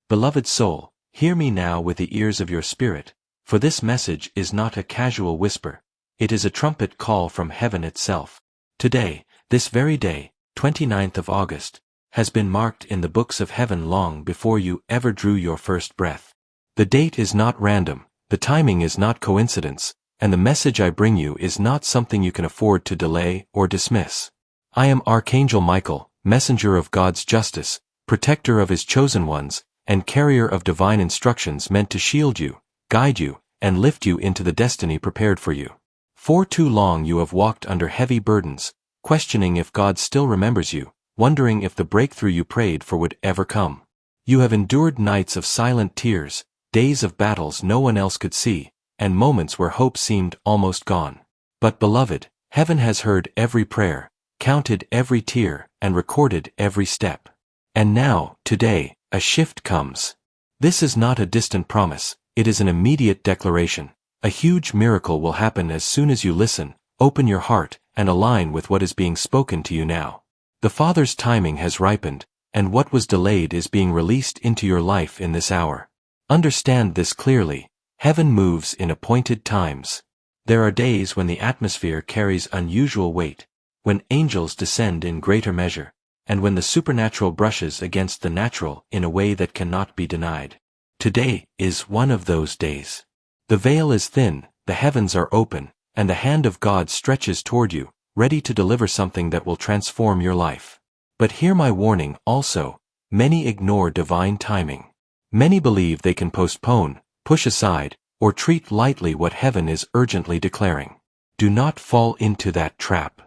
Beloved soul, hear me now with the ears of your spirit, for this message is not a casual whisper. It is a trumpet call from heaven itself. Today, this very day, 29th of August, has been marked in the books of heaven long before you ever drew your first breath. The date is not random, the timing is not coincidence, and the message I bring you is not something you can afford to delay or dismiss. I am Archangel Michael, messenger of God's justice, protector of his chosen ones, and carrier of divine instructions meant to shield you, guide you, and lift you into the destiny prepared for you. For too long you have walked under heavy burdens, questioning if God still remembers you, wondering if the breakthrough you prayed for would ever come. You have endured nights of silent tears, days of battles no one else could see, and moments where hope seemed almost gone. But beloved, heaven has heard every prayer, counted every tear, and recorded every step. And now, today, a shift comes. This is not a distant promise, it is an immediate declaration. A huge miracle will happen as soon as you listen, open your heart, and align with what is being spoken to you now. The Father's timing has ripened, and what was delayed is being released into your life in this hour. Understand this clearly. Heaven moves in appointed times. There are days when the atmosphere carries unusual weight, when angels descend in greater measure, and when the supernatural brushes against the natural in a way that cannot be denied. Today is one of those days. The veil is thin, the heavens are open, and the hand of God stretches toward you, ready to deliver something that will transform your life. But hear my warning also: many ignore divine timing. Many believe they can postpone, push aside, or treat lightly what heaven is urgently declaring. Do not fall into that trap.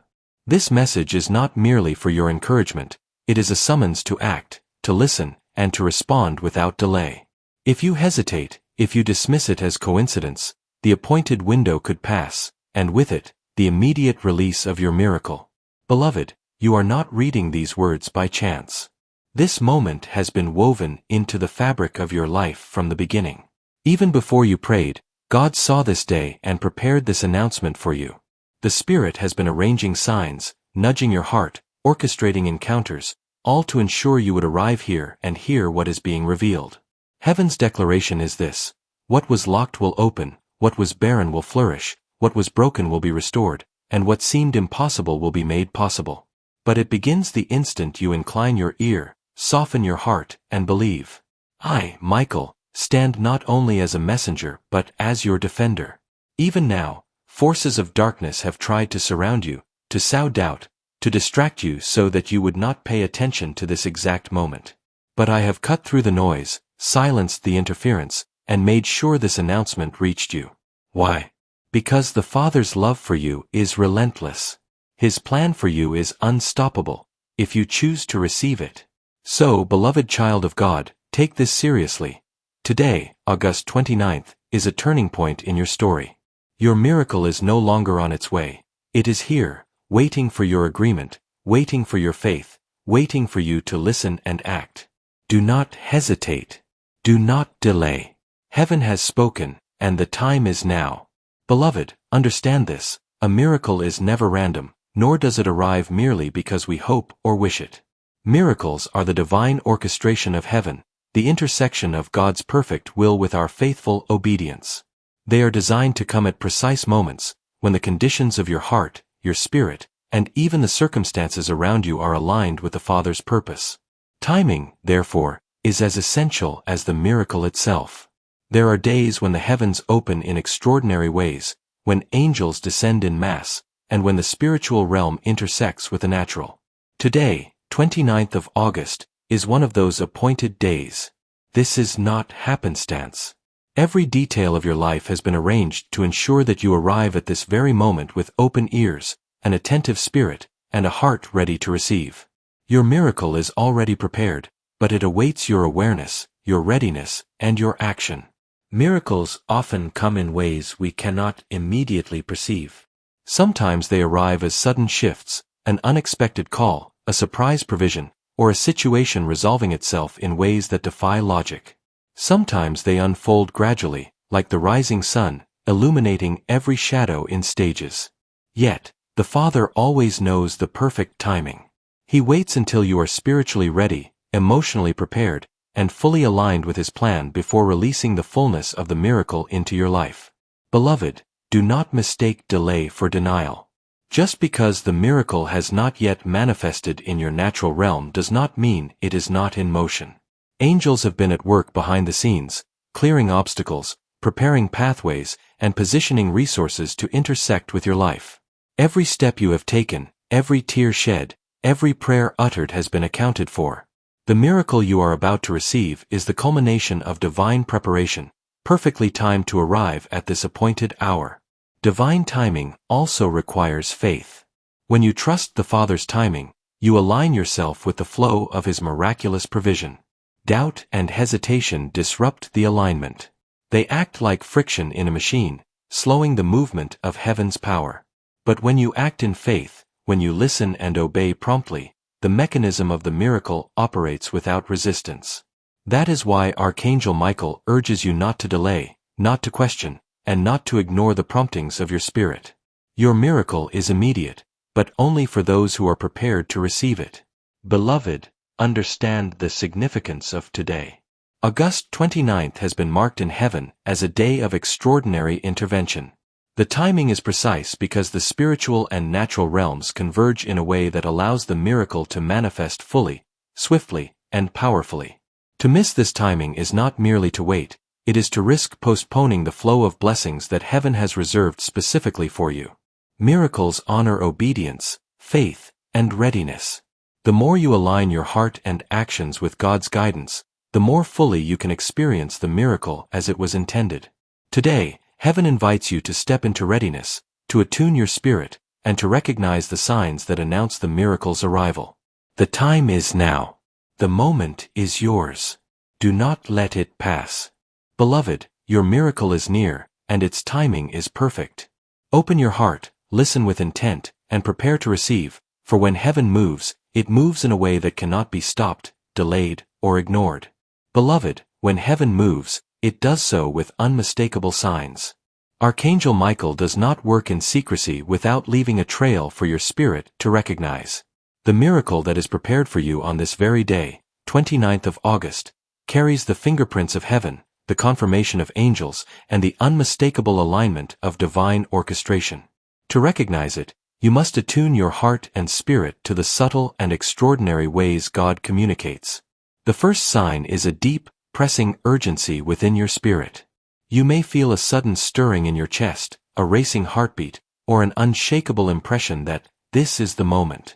This message is not merely for your encouragement, it is a summons to act, to listen, and to respond without delay. If you hesitate, if you dismiss it as coincidence, the appointed window could pass, and with it, the immediate release of your miracle. Beloved, you are not reading these words by chance. This moment has been woven into the fabric of your life from the beginning. Even before you prayed, God saw this day and prepared this announcement for you. The Spirit has been arranging signs, nudging your heart, orchestrating encounters, all to ensure you would arrive here and hear what is being revealed. Heaven's declaration is this: what was locked will open, what was barren will flourish, what was broken will be restored, and what seemed impossible will be made possible. But it begins the instant you incline your ear, soften your heart, and believe. I, Michael, stand not only as a messenger but as your defender. Even now, forces of darkness have tried to surround you, to sow doubt, to distract you so that you would not pay attention to this exact moment. But I have cut through the noise, silenced the interference, and made sure this announcement reached you. Why? Because the Father's love for you is relentless. His plan for you is unstoppable, if you choose to receive it. So, beloved child of God, take this seriously. Today, August 29th, is a turning point in your story. Your miracle is no longer on its way. It is here, waiting for your agreement, waiting for your faith, waiting for you to listen and act. Do not hesitate. Do not delay. Heaven has spoken, and the time is now. Beloved, understand this: a miracle is never random, nor does it arrive merely because we hope or wish it. Miracles are the divine orchestration of heaven, the intersection of God's perfect will with our faithful obedience. They are designed to come at precise moments, when the conditions of your heart, your spirit, and even the circumstances around you are aligned with the Father's purpose. Timing, therefore, is as essential as the miracle itself. There are days when the heavens open in extraordinary ways, when angels descend in mass, and when the spiritual realm intersects with the natural. Today, 29th of August, is one of those appointed days. This is not happenstance. Every detail of your life has been arranged to ensure that you arrive at this very moment with open ears, an attentive spirit, and a heart ready to receive. Your miracle is already prepared, but it awaits your awareness, your readiness, and your action. Miracles often come in ways we cannot immediately perceive. Sometimes they arrive as sudden shifts, an unexpected call, a surprise provision, or a situation resolving itself in ways that defy logic. Sometimes they unfold gradually, like the rising sun, illuminating every shadow in stages. Yet, the Father always knows the perfect timing. He waits until you are spiritually ready, emotionally prepared, and fully aligned with His plan before releasing the fullness of the miracle into your life. Beloved, do not mistake delay for denial. Just because the miracle has not yet manifested in your natural realm does not mean it is not in motion. Angels have been at work behind the scenes, clearing obstacles, preparing pathways, and positioning resources to intersect with your life. Every step you have taken, every tear shed, every prayer uttered has been accounted for. The miracle you are about to receive is the culmination of divine preparation, perfectly timed to arrive at this appointed hour. Divine timing also requires faith. When you trust the Father's timing, you align yourself with the flow of His miraculous provision. Doubt and hesitation disrupt the alignment. They act like friction in a machine, slowing the movement of heaven's power. But when you act in faith, when you listen and obey promptly, the mechanism of the miracle operates without resistance. That is why Archangel Michael urges you not to delay, not to question, and not to ignore the promptings of your spirit. Your miracle is immediate, but only for those who are prepared to receive it. Beloved, understand the significance of today. August 29th has been marked in heaven as a day of extraordinary intervention. The timing is precise because the spiritual and natural realms converge in a way that allows the miracle to manifest fully, swiftly, and powerfully. To miss this timing is not merely to wait, it is to risk postponing the flow of blessings that heaven has reserved specifically for you. Miracles honor obedience, faith, and readiness. The more you align your heart and actions with God's guidance, the more fully you can experience the miracle as it was intended. Today, heaven invites you to step into readiness, to attune your spirit, and to recognize the signs that announce the miracle's arrival. The time is now. The moment is yours. Do not let it pass. Beloved, your miracle is near, and its timing is perfect. Open your heart, listen with intent, and prepare to receive, for when heaven moves, it moves in a way that cannot be stopped, delayed, or ignored. Beloved, when heaven moves, it does so with unmistakable signs. Archangel Michael does not work in secrecy without leaving a trail for your spirit to recognize. The miracle that is prepared for you on this very day, 29th of August, carries the fingerprints of heaven, the confirmation of angels, and the unmistakable alignment of divine orchestration. To recognize it, you must attune your heart and spirit to the subtle and extraordinary ways God communicates. The first sign is a deep, pressing urgency within your spirit. You may feel a sudden stirring in your chest, a racing heartbeat, or an unshakable impression that this is the moment.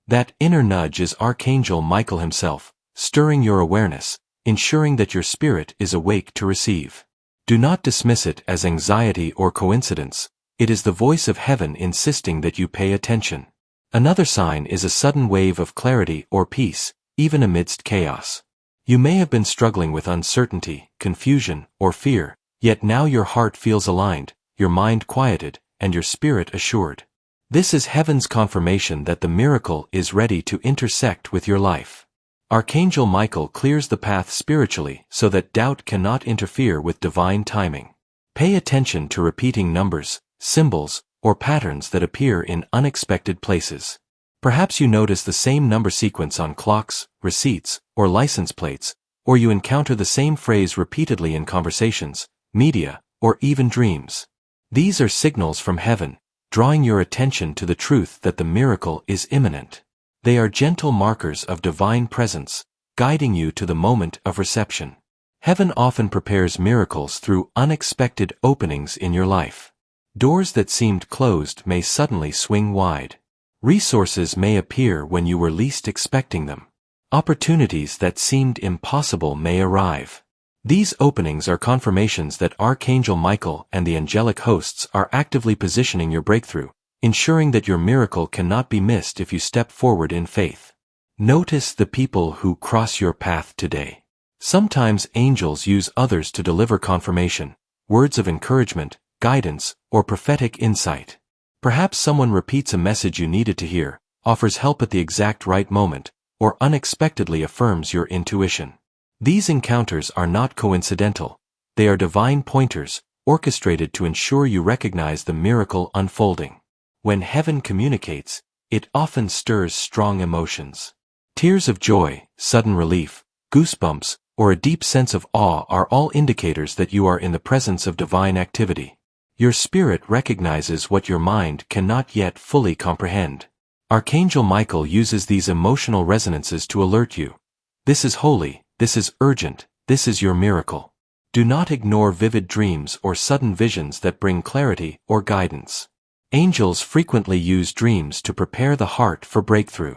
That inner nudge is Archangel Michael himself, stirring your awareness, ensuring that your spirit is awake to receive. Do not dismiss it as anxiety or coincidence. It is the voice of heaven insisting that you pay attention. Another sign is a sudden wave of clarity or peace, even amidst chaos. You may have been struggling with uncertainty, confusion, or fear, yet now your heart feels aligned, your mind quieted, and your spirit assured. This is heaven's confirmation that the miracle is ready to intersect with your life. Archangel Michael clears the path spiritually so that doubt cannot interfere with divine timing. Pay attention to repeating numbers, symbols, or patterns that appear in unexpected places. Perhaps you notice the same number sequence on clocks, receipts, or license plates, or you encounter the same phrase repeatedly in conversations, media, or even dreams. These are signals from heaven, drawing your attention to the truth that the miracle is imminent. They are gentle markers of divine presence, guiding you to the moment of reception. Heaven often prepares miracles through unexpected openings in your life. Doors that seemed closed may suddenly swing wide. Resources may appear when you were least expecting them. Opportunities that seemed impossible may arrive. These openings are confirmations that Archangel Michael and the angelic hosts are actively positioning your breakthrough, ensuring that your miracle cannot be missed if you step forward in faith. Notice the people who cross your path today. Sometimes angels use others to deliver confirmation, words of encouragement, guidance, or prophetic insight. Perhaps someone repeats a message you needed to hear, offers help at the exact right moment, or unexpectedly affirms your intuition. These encounters are not coincidental. They are divine pointers, orchestrated to ensure you recognize the miracle unfolding. When heaven communicates, it often stirs strong emotions. Tears of joy, sudden relief, goosebumps, or a deep sense of awe are all indicators that you are in the presence of divine activity. Your spirit recognizes what your mind cannot yet fully comprehend. Archangel Michael uses these emotional resonances to alert you. This is holy, this is urgent, this is your miracle. Do not ignore vivid dreams or sudden visions that bring clarity or guidance. Angels frequently use dreams to prepare the heart for breakthrough.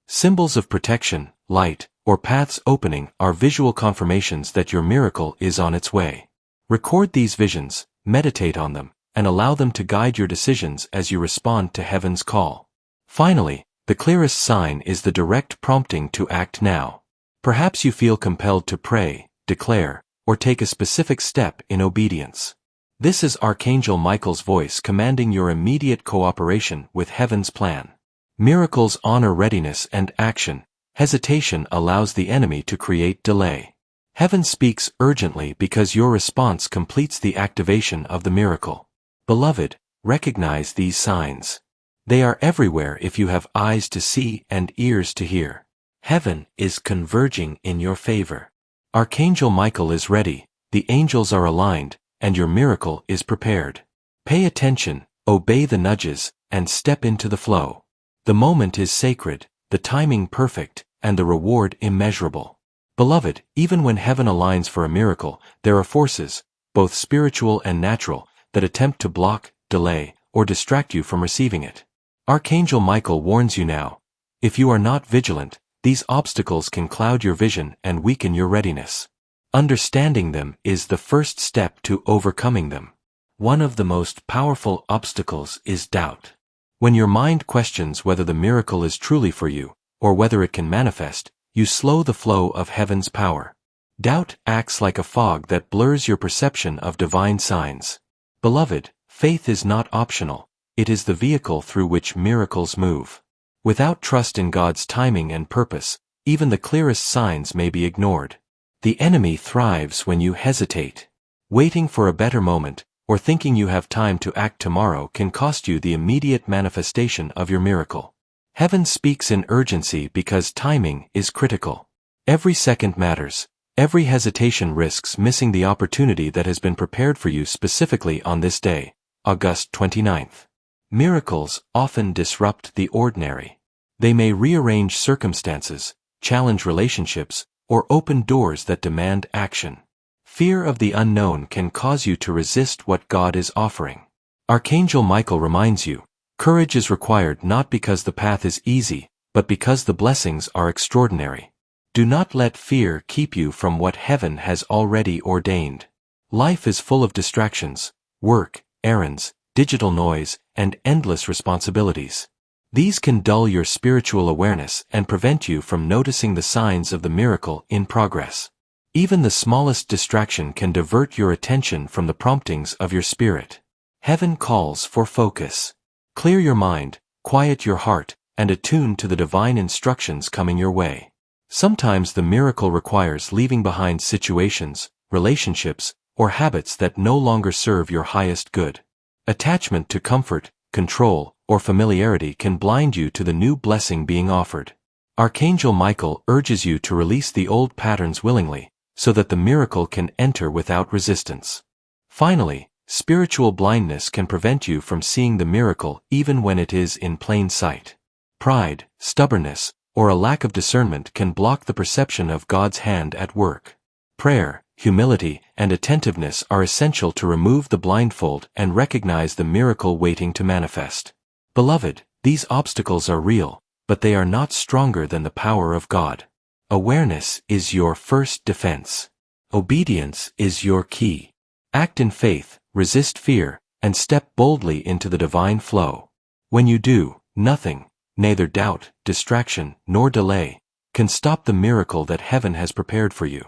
Symbols of protection, light, or paths opening are visual confirmations that your miracle is on its way. Record these visions, meditate on them, and allow them to guide your decisions as you respond to heaven's call. Finally, the clearest sign is the direct prompting to act now. Perhaps you feel compelled to pray, declare, or take a specific step in obedience. This is Archangel Michael's voice commanding your immediate cooperation with heaven's plan. Miracles honor readiness and action. Hesitation allows the enemy to create delay. Heaven speaks urgently because your response completes the activation of the miracle. Beloved, recognize these signs. They are everywhere if you have eyes to see and ears to hear. Heaven is converging in your favor. Archangel Michael is ready, the angels are aligned, and your miracle is prepared. Pay attention, obey the nudges, and step into the flow. The moment is sacred, the timing perfect, and the reward immeasurable. Beloved, even when heaven aligns for a miracle, there are forces, both spiritual and natural, that attempt to block, delay, or distract you from receiving it. Archangel Michael warns you now. If you are not vigilant, these obstacles can cloud your vision and weaken your readiness. Understanding them is the first step to overcoming them. One of the most powerful obstacles is doubt. When your mind questions whether the miracle is truly for you, or whether it can manifest, you slow the flow of heaven's power. Doubt acts like a fog that blurs your perception of divine signs. Beloved, faith is not optional, it is the vehicle through which miracles move. Without trust in God's timing and purpose, even the clearest signs may be ignored. The enemy thrives when you hesitate. Waiting for a better moment, or thinking you have time to act tomorrow can cost you the immediate manifestation of your miracle. Heaven speaks in urgency because timing is critical. Every second matters. Every hesitation risks missing the opportunity that has been prepared for you specifically on this day, August 29th. Miracles often disrupt the ordinary. They may rearrange circumstances, challenge relationships, or open doors that demand action. Fear of the unknown can cause you to resist what God is offering. Archangel Michael reminds you, courage is required not because the path is easy, but because the blessings are extraordinary. Do not let fear keep you from what heaven has already ordained. Life is full of distractions, work, errands, digital noise, and endless responsibilities. These can dull your spiritual awareness and prevent you from noticing the signs of the miracle in progress. Even the smallest distraction can divert your attention from the promptings of your spirit. Heaven calls for focus. Clear your mind, quiet your heart, and attune to the divine instructions coming your way. Sometimes the miracle requires leaving behind situations, relationships, or habits that no longer serve your highest good. Attachment to comfort, control, or familiarity can blind you to the new blessing being offered. Archangel Michael urges you to release the old patterns willingly, so that the miracle can enter without resistance. Finally, spiritual blindness can prevent you from seeing the miracle even when it is in plain sight. Pride, stubbornness, or a lack of discernment can block the perception of God's hand at work. Prayer, humility, and attentiveness are essential to remove the blindfold and recognize the miracle waiting to manifest. Beloved, these obstacles are real, but they are not stronger than the power of God. Awareness is your first defense. Obedience is your key. Act in faith, resist fear, and step boldly into the divine flow. When you do, nothing, neither doubt, distraction, nor delay, can stop the miracle that heaven has prepared for you.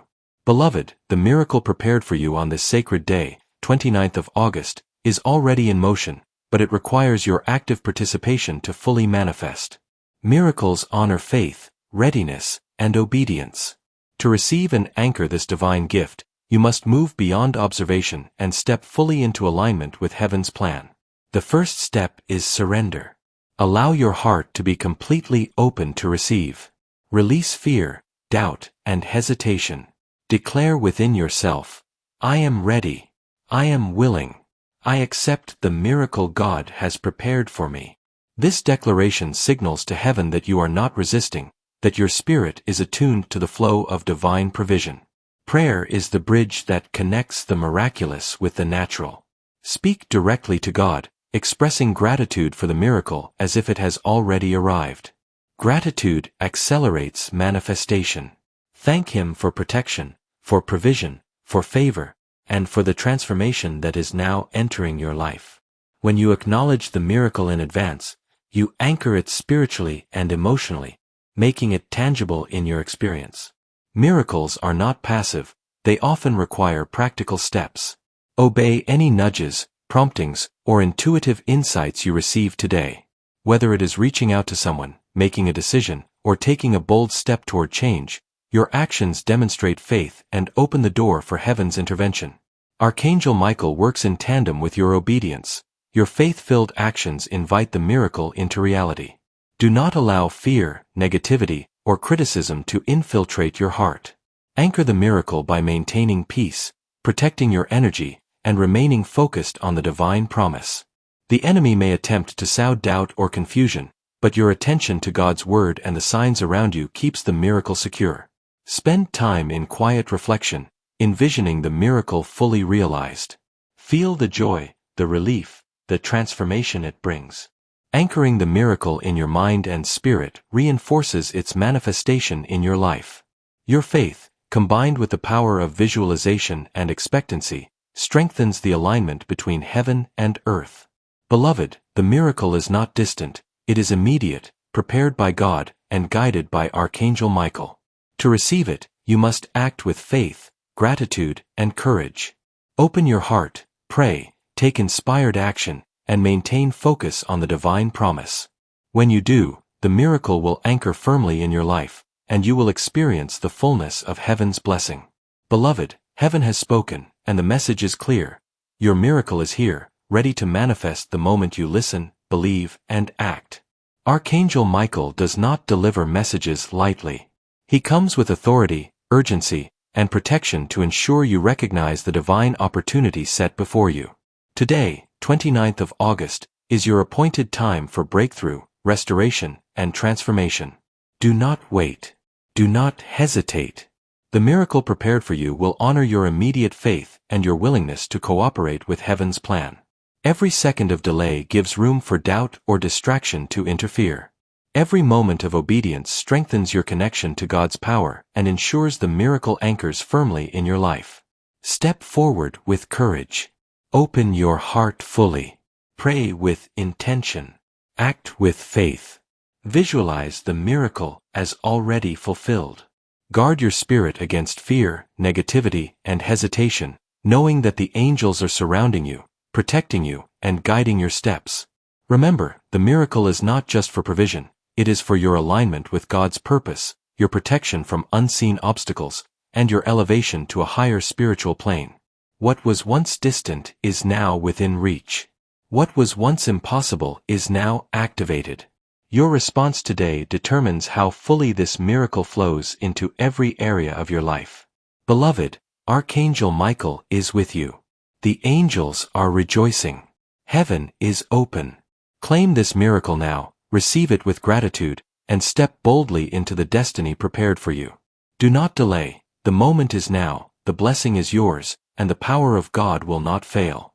Beloved, the miracle prepared for you on this sacred day, 29th of August, is already in motion, but it requires your active participation to fully manifest. Miracles honor faith, readiness, and obedience. To receive and anchor this divine gift, you must move beyond observation and step fully into alignment with heaven's plan. The first step is surrender. Allow your heart to be completely open to receive. Release fear, doubt, and hesitation. Declare within yourself, I am ready. I am willing. I accept the miracle God has prepared for me. This declaration signals to heaven that you are not resisting, that your spirit is attuned to the flow of divine provision. Prayer is the bridge that connects the miraculous with the natural. Speak directly to God, expressing gratitude for the miracle as if it has already arrived. Gratitude accelerates manifestation. Thank Him for protection, for provision, for favor, and for the transformation that is now entering your life. When you acknowledge the miracle in advance, you anchor it spiritually and emotionally, making it tangible in your experience. Miracles are not passive, they often require practical steps. Obey any nudges, promptings, or intuitive insights you receive today. Whether it is reaching out to someone, making a decision, or taking a bold step toward change, your actions demonstrate faith and open the door for heaven's intervention. Archangel Michael works in tandem with your obedience. Your faith-filled actions invite the miracle into reality. Do not allow fear, negativity, or criticism to infiltrate your heart. Anchor the miracle by maintaining peace, protecting your energy, and remaining focused on the divine promise. The enemy may attempt to sow doubt or confusion, but your attention to God's word and the signs around you keeps the miracle secure. Spend time in quiet reflection, envisioning the miracle fully realized. Feel the joy, the relief, the transformation it brings. Anchoring the miracle in your mind and spirit reinforces its manifestation in your life. Your faith, combined with the power of visualization and expectancy, strengthens the alignment between heaven and earth. Beloved, the miracle is not distant, it is immediate, prepared by God, and guided by Archangel Michael. To receive it, you must act with faith, gratitude, and courage. Open your heart, pray, take inspired action, and maintain focus on the divine promise. When you do, the miracle will anchor firmly in your life, and you will experience the fullness of heaven's blessing. Beloved, heaven has spoken, and the message is clear. Your miracle is here, ready to manifest the moment you listen, believe, and act. Archangel Michael does not deliver messages lightly. He comes with authority, urgency, and protection to ensure you recognize the divine opportunity set before you. Today, 29th of August, is your appointed time for breakthrough, restoration, and transformation. Do not wait. Do not hesitate. The miracle prepared for you will honor your immediate faith and your willingness to cooperate with heaven's plan. Every second of delay gives room for doubt or distraction to interfere. Every moment of obedience strengthens your connection to God's power and ensures the miracle anchors firmly in your life. Step forward with courage. Open your heart fully. Pray with intention. Act with faith. Visualize the miracle as already fulfilled. Guard your spirit against fear, negativity, and hesitation, knowing that the angels are surrounding you, protecting you, and guiding your steps. Remember, the miracle is not just for provision. It is for your alignment with God's purpose, your protection from unseen obstacles, and your elevation to a higher spiritual plane. What was once distant is now within reach. What was once impossible is now activated. Your response today determines how fully this miracle flows into every area of your life. Beloved, Archangel Michael is with you. The angels are rejoicing. Heaven is open. Claim this miracle now. Receive it with gratitude, and step boldly into the destiny prepared for you. Do not delay, the moment is now, the blessing is yours, and the power of God will not fail.